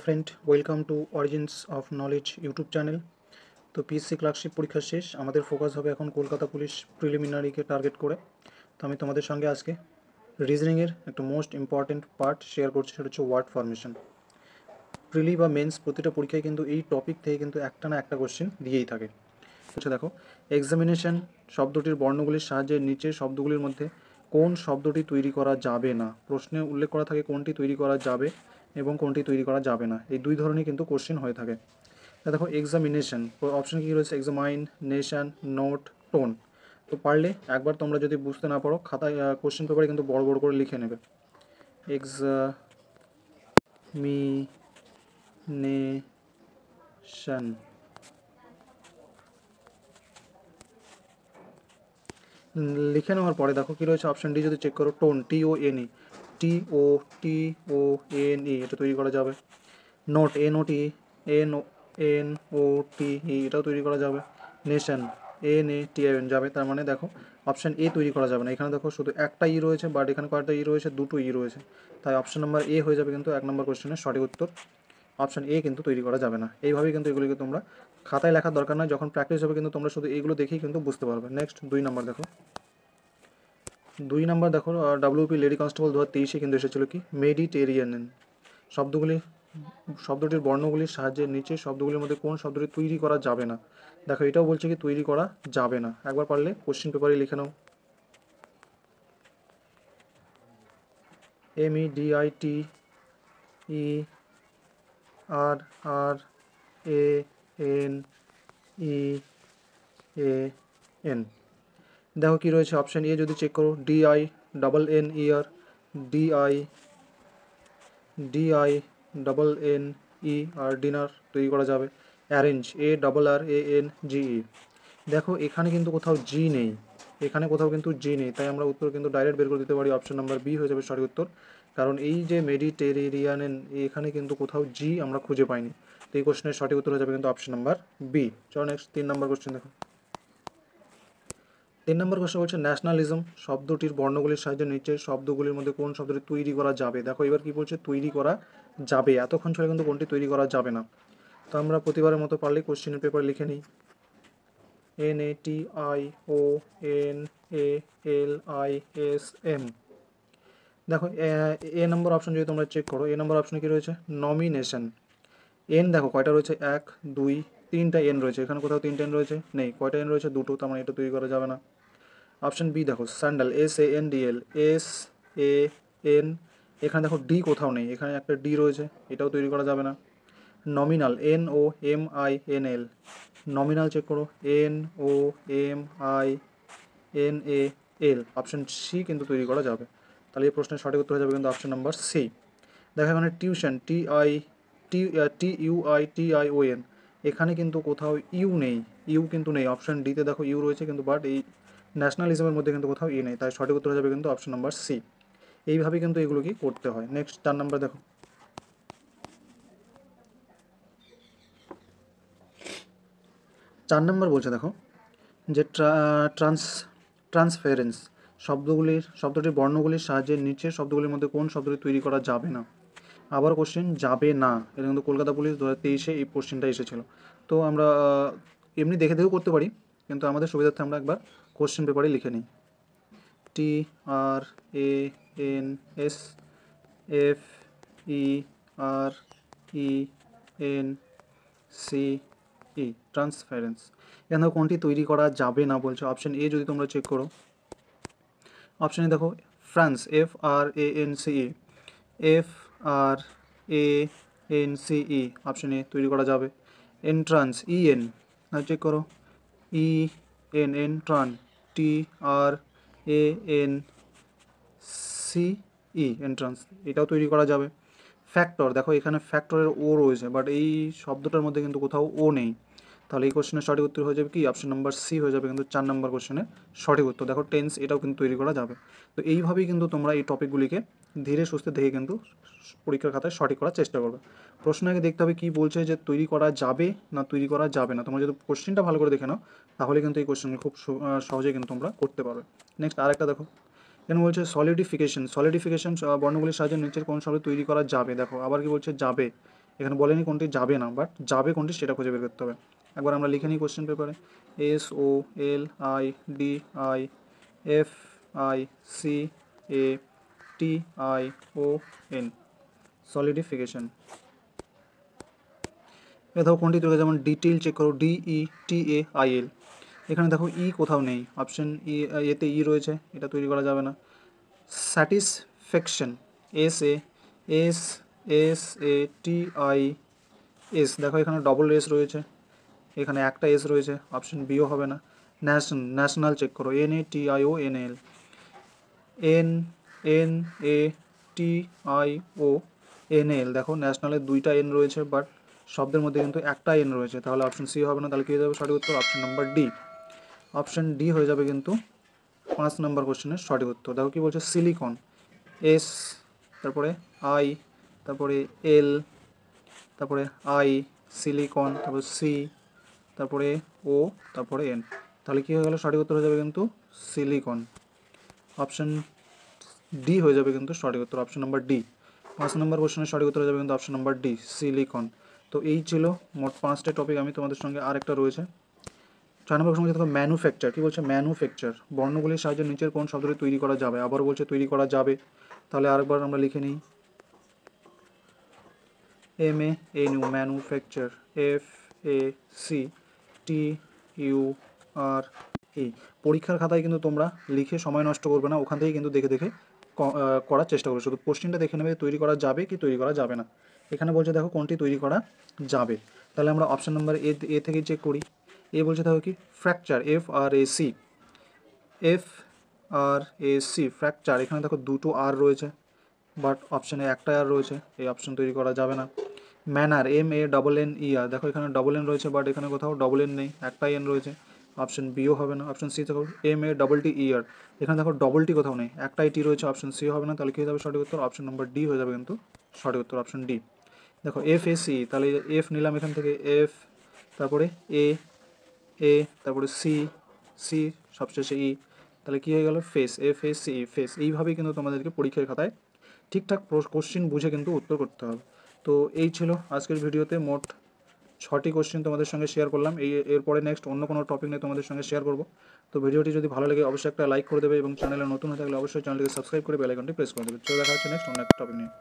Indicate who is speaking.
Speaker 1: Friend, welcome to origins of knowledge YouTube channel. তো PSC clerkship পরীক্ষা শেষ, আমাদের ফোকাস হবে এখন কলকাতা পুলিশ প্রিলিমিনারিকে টার্গেট করে। তো আমি তোমাদের সঙ্গে আজকে রিজনিংয়ের একটা মোস্ট ইম্পর্টেন্ট পার্ট শেয়ার করছি, সেটা হচ্ছে ওয়ার্ড ফরমেশন। প্রিলি বা মেন্স প্রতিটা পরীক্ষায় কিন্তু এই টপিক থেকে কিন্তু একটা না একটা কোশ্চেন দিয়েই থাকে। হচ্ছে দেখো, এক্সামিনেশন শব্দটির বর্ণগুলির সাহায্যে নিচের শব্দগুলির মধ্যে কোন শব্দটি তৈরি করা যাবে না, প্রশ্নে উল্লেখ করা থাকে কোনটি তৈরি করা যাবে এবং কোনটি তৈরি করা যাবে না। এই দুই ধরনের কিন্তু কোশ্চেন হয়ে থাকে। দেখো, এক্সামিনেশন অপশন কী রয়েছে? Examine, nation, note, tone. তো পারলে একবার তোমরা যদি বুঝতে না পারো, খাতায় কোশ্চেন পেপারে কিন্তু বড় বড় করে লিখে নেবে। এক্সামিনেশন লিখে নেওয়ার পরে দেখো কী রয়েছে, অপশান ডি যদি চেক করো, টোন, TONE, TOTONE, এটা তৈরি করা যাবে। নোট, NOTE, এটাও তৈরি করা যাবে। নেশন, NATION যাবে। তার মানে দেখো অপশান এ তৈরি করা যাবে না। এখানে দেখো শুধু একটা ই রয়েছে, বাট এখানে কয়েকটা ই রয়েছে, দুটো ই রয়েছে। তাই অপশান নাম্বার এ হয়ে যাবে কিন্তু 1 নম্বর কোশ্চেনের সঠিক উত্তর। অপশান এ কিন্তু তৈরি করা যাবে না। এইভাবেই কিন্তু এগুলিকে তোমরা খাতায় লেখার দরকার নয়, যখন প্র্যাকটিস হবে কিন্তু তোমরা শুধু এইগুলো দেখেই কিন্তু বুঝতে পারবে। নেক্সট 2 নম্বর দেখো, 2 নম্বর দেখো, WP লেডি কনস্টেবল 2023-এ কিন্তু এসেছিলো কি, মেডিটেরিয়ান। শব্দটির বর্ণগুলির সাহায্যে নিচে শব্দগুলির মধ্যে কোন শব্দটি তৈরি করা যাবে না। দেখো, এটাও বলছে কি তৈরি করা যাবে না। একবার পারলে কোশ্চেন পেপারে লিখে নাও। MEDITERRANEAN। দেখো কি রয়েছে, অপশান এ যদি চেক করো, DINN ইয়ার, DINNE আর ডিনার তৈরি করা যাবে। Arrange, ARRANGE। দেখো এখানে কিন্তু কোথাও জি নেই, এখানে কোথাও কিন্তু জি নেই, তাই আমরা উত্তর কিন্তু ডাইরেক্ট বের করে দিতে পারি। অপশান নাম্বার বি হয়ে যাবে সঠিক উত্তর। কারণ এই যে মেডিটেরিয়ান, এখানে কিন্তু কোথাও জি আমরা খুঁজে পাইনি। তো এই কোশ্চেনের সঠিক উত্তর হয়ে যাবে কিন্তু অপশান নাম্বার বি। চলো নেক্সট 3 নম্বর কোশ্চেন দেখো। 3 নম্বর কোশ্চেন বলছে ন্যাশনালিজম শব্দটির বর্ণগুলির সাহায্যে নিচের শব্দগুলির মধ্যে কোন শব্দটি তৈরি করা যাবে। দেখো এবার কি বলছে, তৈরি করা যাবে। এতক্ষণ ছিল কিন্তু কোনটি তৈরি করা যাবে না। তো আমরা প্রতিবারের মতো পারলে কোশ্চেনের পেপার লিখে নিই। NATIONALISM। দেখো এ নম্বর অপশন যদি তোমরা চেক করো, এ নম্বর অপশনে কী রয়েছে, নমিনেশন। এন দেখো কয়টা রয়েছে, 1 2 3টা এন রয়েছে, এখানে কোথাও 3টা এন রয়েছে নেই। কয়টা এন রয়েছে, দুটো, তার মানে এটা তৈরি করা যাবে না। অপশন বি দেখো, স্যান্ডেল, SANDL, এখানে দেখো ডি কোথাও নেই, এখানে একটা ডি রয়েছে, এটাও তৈরি করা যাবে না। নমিনাল, NOMINAL, নমিনাল চেক করো, NOMINAL, অপশন সি কিন্তু তৈরি করা যাবে। তাহলে এই প্রশ্নের সঠিক উত্তর হয়ে যাবে কিন্তু অপশন নাম্বার সি। দেখো এখানে টিউশন, TUITION, এখানে কিন্তু কোথাও ইউ নেই, ইউ কিন্তু নেই। অপশন ডিতে দেখো ইউ রয়েছে কিন্তু, বাট এই ন্যাশনালিজমের মধ্যে কিন্তু কোথাও ই নেই, তাই সঠিক উত্তর হয়ে যাবে কিন্তু অপশন নাম্বার সি। এইভাবে কিন্তু এগুলো কি করতে হয়। নেক্সট 4 নাম্বার দেখো, 4 নম্বর বলছে দেখো যে ট্রান্সফারেন্স শব্দটির বর্ণগুলির সাহায্যে নিচের শব্দগুলির মধ্যে কোন শব্দটি তৈরি করা যাবে না। আবার কোশ্চেন যাবে না, এটা কিন্তু কলকাতা পুলিশ 2023-এ এই কোশ্চেনটা এসেছিলো। তো আমরা এমনি দেখে দেখেও করতে পারি, কিন্তু আমাদের সুবিধার্থে আমরা একবার কোশ্চেন পেপারে লিখে নিই। TRANSFERENCE, transference. এখানে কোনটি তৈরি করা যাবে না বলছে, অপশন এ যদি তোমরা চেক করো, অপশানে দেখো ফ্রান্স, FRANCE, অপশন এ তৈরি করা যাবে। এন্ট্রান্স, EN, চেক করো, EN, এন্ট্রান, TRANCE, এন্ট্রান্স, এটাও তৈরি করা যাবে। ফ্যাক্টর, দেখো এখানে ফ্যাক্টরের ও রয়েছে, বাট এই শব্দটার মধ্যে কিন্তু কোথাও ও নেই, তাহলে এই কোশ্চেনের সঠিক উত্তর হয়ে যাবে কি, অপশন নাম্বার সি হয়ে যাবে কিন্তু 4 নম্বর কোশ্চেনের সঠিক উত্তর। দেখো টেন্স, এটাও কিন্তু তৈরি করা যাবে। তো এইভাবেই কিন্তু তোমরা এই টপিকগুলিকে ধীরে সুস্থে দেখে কিন্তু পরীক্ষার খাতায় সঠিক করার চেষ্টা করবে। প্রশ্ন আগে দেখতে হবে কী বলছে, যে তৈরি করা যাবে না তৈরি করা যাবে না। তোমরা যদি কোশ্চেনটা ভালো করে দেখে নাও, তাহলে কিন্তু এই কোশ্চেন খুব সহজে কিন্তু তোমরা করতে পারবে। নেক্সট আরেকটা দেখো, এখানে বলছে সলিডিফিকেশন বর্ণগুলির সাহায্যে নিচের কোন শব্দ তৈরি করা যাবে। দেখো আবার কি বলছে, যাবে। এখানে বলেনি কোনটি যাবে না, বাট যাবে কোনটি সেটা খুঁজে বের করতে হবে। একবার আমরা লিখে নিই কোশ্চেন পেপারে, SOLIDIFICATION, সলিডিফিকেশন। এ দেখো কোনটি তৈরি, যেমন ডিটেইল চেক করো, DETAIL, এখানে দেখো ই কোথাও নেই, অপশন ই, এতে ই রয়েছে, এটা তৈরি করা যাবে না। স্যাটিসফ্যাকশন, SATIS, দেখো এখানে ডবল এস রয়েছে, এখানে একটা এস রয়েছে, অপশন বিও হবে না। ন্যাশনাল চেক করো, NATIONAL, NATIONAL, দেখো ন্যাশনালের দুইটা এন রয়েছে, বাট শব্দের মধ্যে কিন্তু একটা এন রয়েছে, তাহলে অপশন সি হবে না, তাহলে কী হয়ে যাবে সঠিক উত্তর? Option number D. Option D হয়ে যাবে কিন্তু 5 নম্বর কোশ্চেনের সঠিক উত্তর। দেখো কী বলছে, সিলিকন, এস, তারপরে আই, তারপরে এল, তারপরে আই, সিলিকন, তারপরে সি, তারপরে ও, তারপরে এন, তাহলে কী হয়ে গেল সঠিক উত্তর হয়ে যাবে কিন্তু সিলিকন। অপশন ডি হয়ে যাবে কিন্তু সঠিক উত্তর, অপশন নাম্বার ডি। 5 নম্বর কোশ্চেনের সঠিক উত্তর হয়ে যাবে কিন্তু অপশন নাম্বার ডি, সিলিকন। তো এই ছিল মোট 5টা টপিক। আমি তোমাদের সঙ্গে আরেকটা রয়েছে 6 নম্বর প্রশ্ন, দেখো ম্যানুফ্যাকচার, কী বলছে, ম্যানুফ্যাকচার বর্ণগুলির সাহায্যে নিচের কোন শব্দটি তৈরি করা যাবে, আবার বলছে তৈরি করা যাবে, তাহলে আরেকবার আমরা লিখে নিই, MANU, ম্যানুফ্যাকচার, FACTURE। পরীক্ষার খাতায় কিন্তু তোমরা লিখে সময় নষ্ট করবে না, ওখান থেকে কিন্তু দেখে দেখে করার চেষ্টা করো, শুধু কোশ্চেনটা দেখে নেবে তৈরি করা যাবে কি তৈরি করা যাবে না। এখানে বলছে দেখো কোনটি তৈরি করা যাবে, তাহলে আমরা অপশান নাম্বার এ থেকে চেক করি। এ বলছে দেখো কি, ফ্র্যাকচার, FRAC, ফ্র্যাকচার, এখানে দেখো দুটো আর রয়েছে, বাট অপশানে একটা আর রয়েছে, এই অপশান তৈরি করা যাবে না। ম্যানার, MANNER, দেখো এখানে ডবল এন রয়েছে, বাট এখানে কোথাও ডবল এন নেই, একটাই এন রয়েছে, অপশান বিও হবে না। অপশান সি দেখো, MATTER, এখানে দেখো ডবল টি কোথাও নেই, একটাই টি রয়েছে, অপশান সি হবে না, তাহলে কী হয়ে যাবে সঠিক উত্তর? অপশান নাম্বার ডি হয়ে যাবে কিন্তু সঠিক উত্তর, অপশান ডি। দেখো FAC, তাহলে এফ নিলাম এখান থেকে, এফ, তারপরে এ, তারপরে সি, সবশেষে ই, তাহলে কী হয়ে গেল? Face, FACE, face. এইভাবেই কিন্তু তোমাদেরকে পরীক্ষার খাতায় ঠিকঠাক কোশ্চেন বুঝে কিন্তু উত্তর করতে হবে। তো এই ছিল আজকের ভিডিওতে মোট 6টি কোশ্চেন তোমাদের সঙ্গে শেয়ার করলাম। এরপরে নেক্সট অন্য কোনো টপিক নিয়ে তোমাদের সঙ্গে শেয়ার করব। তো ভিডিওটি যদি ভালো লাগে অবশ্যই একটা লাইক করে দেবে এবং চ্যানেলে নতুন হয়ে থাকলে অবশ্যই চ্যানেলটিকে সাবস্ক্রাইব করে বেল আইকনটি প্রেস করে দেবে। চলো দেখা হচ্ছে নেক্সট অন্য একটা টপিক নিয়ে।